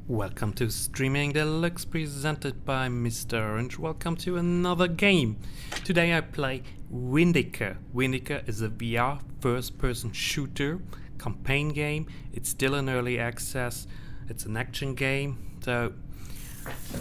Welcome to Streaming Deluxe presented by Mr. Orange. Welcome to another game. Today I play Vindicta. Vindicta is a VR first-person shooter campaign game. It's still in early access. It's an action game. So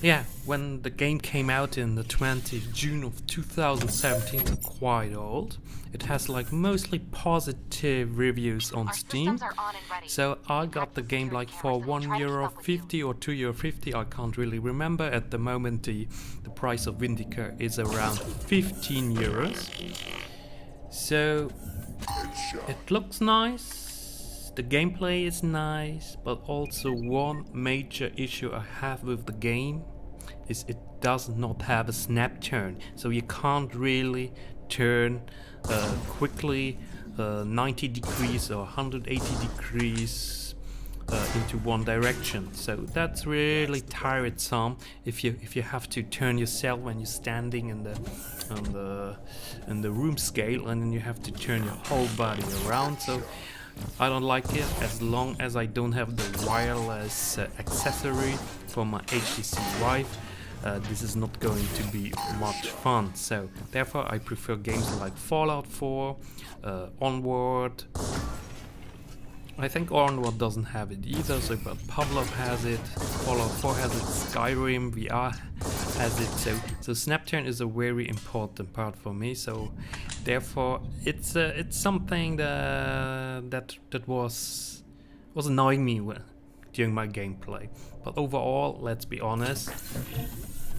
yeah, when the game came out in the 20th June of 2017, it's quite old. It has like mostly positive reviews on Steam. So I got the game like for €1.50 or €2.50, I can't really remember. At the moment the price of Vindicta is around €15. So it looks nice, the gameplay is nice, but also one major issue I have with the game is it does not have a snap turn. So you can't really turn quickly 90 degrees or 180 degrees into one direction. So that's really tiresome if you have to turn yourself when you're standing in the room scale, and then you have to turn your whole body around. So I don't like it as long as I don't have the wireless accessory for my HTC Vive. This is not going to be much fun, so therefore I prefer games like Fallout 4, Onward. I think Onward doesn't have it either, so but Pavlov has it, Fallout 4 has it, Skyrim VR has it. So snap turn is a very important part for me. So therefore it's something that was annoying me during my gameplay. But overall, let's be honest,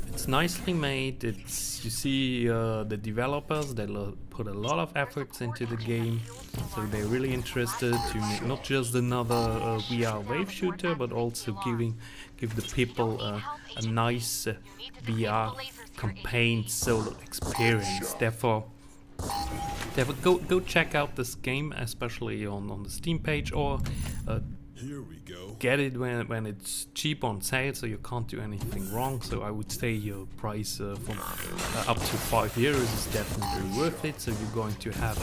it's nicely made. You see the developers, they put a lot of efforts into the game, so they're really interested to make not just another VR wave shooter, but also give the people a nice VR campaign solo experience. Therefore go check out this game, especially on the Steam page, or Here we go. get it when it's cheap on sale, so you can't do anything wrong. So I would say your price from up to €5 is definitely worth it. So you're going to have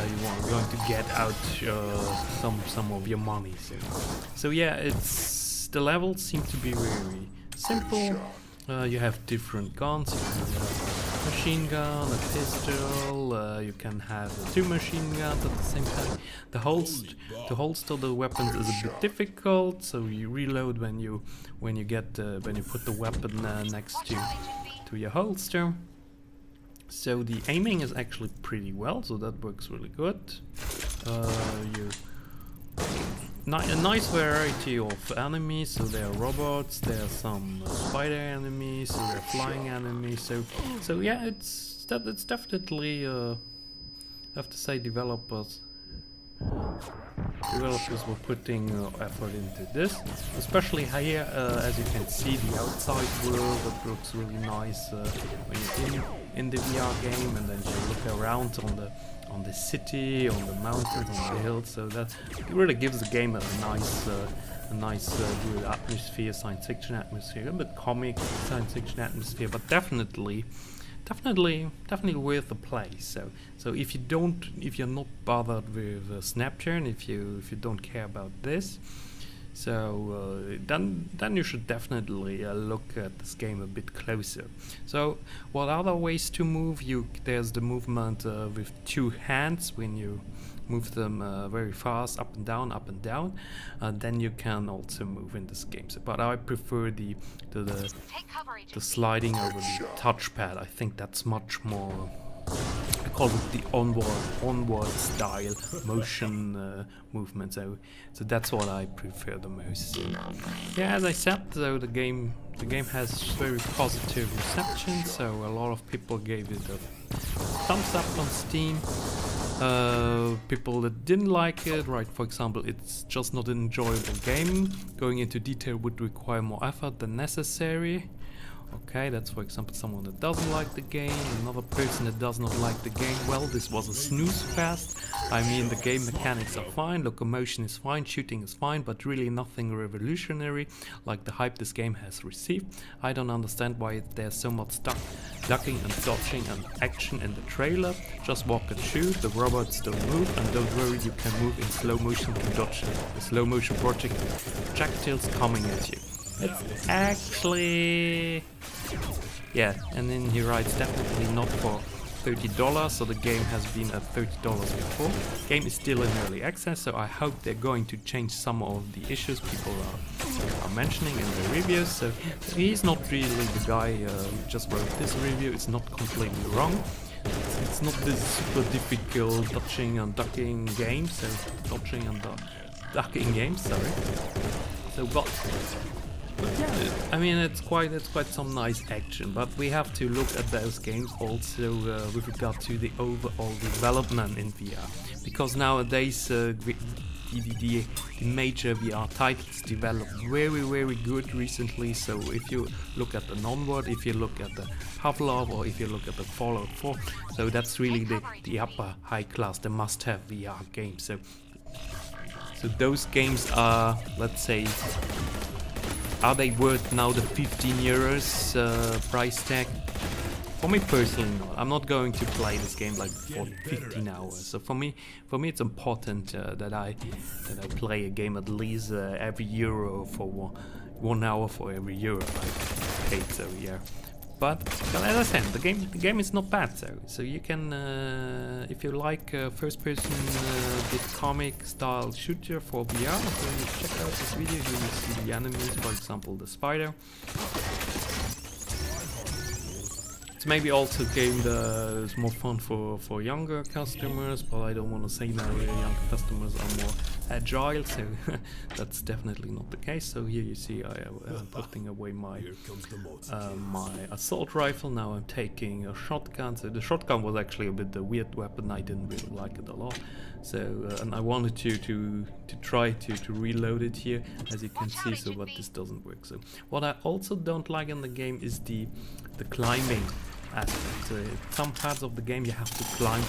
you're going to get out some of your money. So yeah, the levels seem to be very simple. You have different guns. You can have a machine gun, a pistol, you can have two machine guns at the same time. To holster the weapons is a bit difficult, so you reload when you put the weapon next to your holster. So the aiming is actually pretty well, so that works really good. A nice variety of enemies. So there are robots, there are some spider enemies, there are flying enemies. So yeah, it's definitely I have to say developers were putting effort into this, especially here. As you can see, the outside world, that looks really nice when you're in the VR game, and then you look around on the city, on the mountains, on the hills. So that really gives the game a nice good atmosphere, science fiction atmosphere, a bit comic science fiction atmosphere, but definitely worth the play. So if you're not bothered with snap turn, if you don't care about this, so then you should definitely look at this game a bit closer. So what other ways to move? There's the movement with two hands when you move them very fast, up and down, up and down. Then you can also move in this game. But I prefer the sliding over the touchpad. I think that's much more. I call it the onward style motion movement. So that's what I prefer the most. Yeah, as I said, though, the game has very positive reception. So a lot of people gave it a thumbs up on Steam. People that didn't like it, right? For example, it's just not an enjoyable game. Going into detail would require more effort than necessary. Okay, that's for example someone that doesn't like the game. Another person that does not like the game. Well, this was a snooze fest. I mean, the game mechanics are fine, locomotion is fine, shooting is fine, but really nothing revolutionary like the hype this game has received. I don't understand why there's so much ducking and dodging and action in the trailer. Just walk and shoot, the robots don't move, and don't worry, you can move in slow motion to dodge the slow motion projectiles coming at you. It's actually... Yeah, and then he writes definitely not for $30, so the game has been at $30 before. Game is still in early access, so I hope they're going to change some of the issues people are mentioning in the reviews. So he's not really the guy who just wrote this review. It's not completely wrong. It's not this super difficult dodging and ducking game. So dodging and ducking games. Sorry. So but yeah, I mean it's quite some nice action, but we have to look at those games also with regard to the overall development in VR, because nowadays the major VR titles develop very good recently. So if you look at the Non-Word, if you look at the Pavlov, or if you look at the Fallout 4, so that's really the upper high class, the must-have VR games. So those games are, let's say, are they worth now the 15 euros price tag? For me personally, no. I'm not going to play this game like for 15 hours. So for me it's important that I play a game at least every euro for 1 hour for every euro I paid. So yeah. But as I said, the game is not bad. So you can, if you like first-person bit comic style shooter for VR, so you check out this video. You will see the enemies, for example, the spider. It's maybe also a game that is more fun for younger customers, but I don't want to say now younger customers are more agile, so that's definitely not the case. So here you see I am putting away my my assault rifle. Now I'm taking a shotgun. So the shotgun was actually a bit a weird weapon. I didn't really like it a lot. So and I wanted to try to reload it here, as you can see. So but this doesn't work. So what I also don't like in the game is the climbing aspect. So some parts of the game you have to climb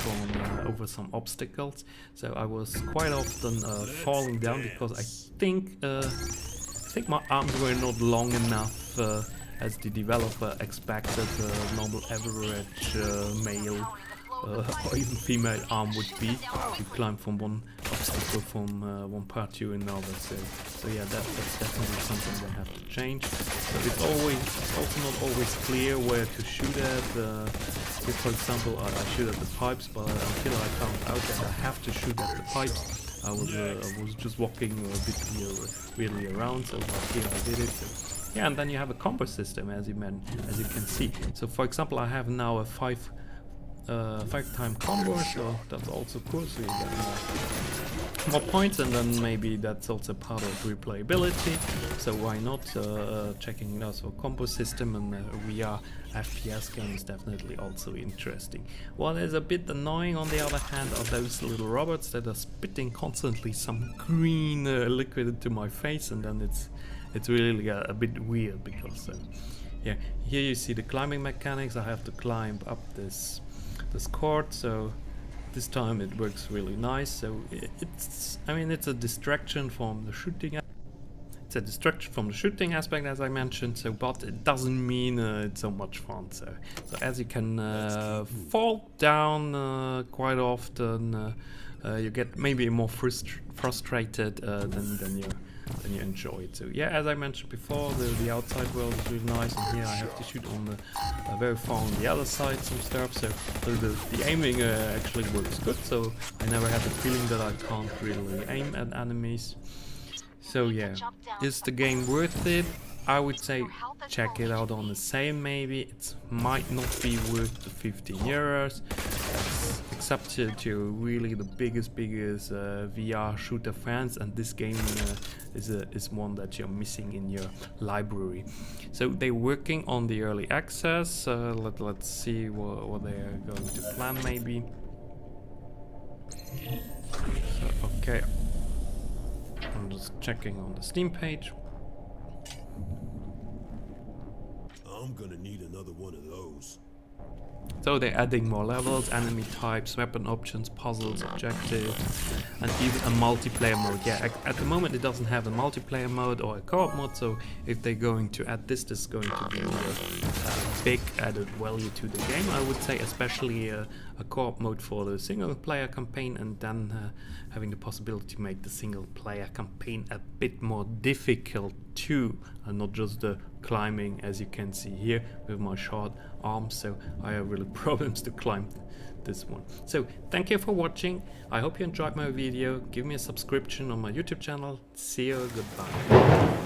over some obstacles. So I was quite often falling down because I think my arms were not long enough as the developer expected normal average male or even female arm would be to climb from one obstacle from one part to another. So yeah, that's definitely something they have to change. So it's also not always clear where to shoot at. If, for example, I shoot at the pipes, but until I found out that I have to shoot at the pipes, I was just walking a bit really around. So here I did it. So, yeah, and then you have a combo system, as you can see. So for example, I have now a 5-time combo, so that's also cool. So you get more points, and then maybe that's also part of replayability. So why not checking it out? So combo system and VR FPS game is definitely also interesting. What is a bit annoying, on the other hand, are those little robots that are spitting constantly some green liquid into my face, and then it's really a bit weird because yeah, here you see the climbing mechanics. I have to climb up this court, so this time it works really nice. So it's a distraction from the shooting. It's a distraction from the shooting aspect, as I mentioned. So, but it doesn't mean it's so much fun. So as you can fall down quite often, you get maybe more frustrated than you enjoy it. So yeah, as I mentioned before, the outside world is really nice, and here I have to shoot on the very far on the other side some stuff. So the aiming actually works good. So I never had the feeling that I can't really aim at enemies. So yeah, is the game worth it? I would say check it out on the sale. Maybe it might not be worth the 15 euros, except to really the biggest VR shooter fans, and this game is one that you're missing in your library. So they're working on the early access. Let's see what they are going to plan maybe. So, okay, I'm just checking on the Steam page. I'm gonna need another one of those. So they're adding more levels, enemy types, weapon options, puzzles, objectives, and even a multiplayer mode. Yeah, at the moment it doesn't have a multiplayer mode or a co-op mode, so if they're going to add this is going to be a big added value to the game, I would say, especially a co-op mode for the single player campaign, and then having the possibility to make the single player campaign a bit more difficult too, and not just the climbing, as you can see here with my short arms. So I have really problems to climb this one. So thank you for watching. I hope you enjoyed my video. Give me a subscription on my YouTube channel. See you, goodbye.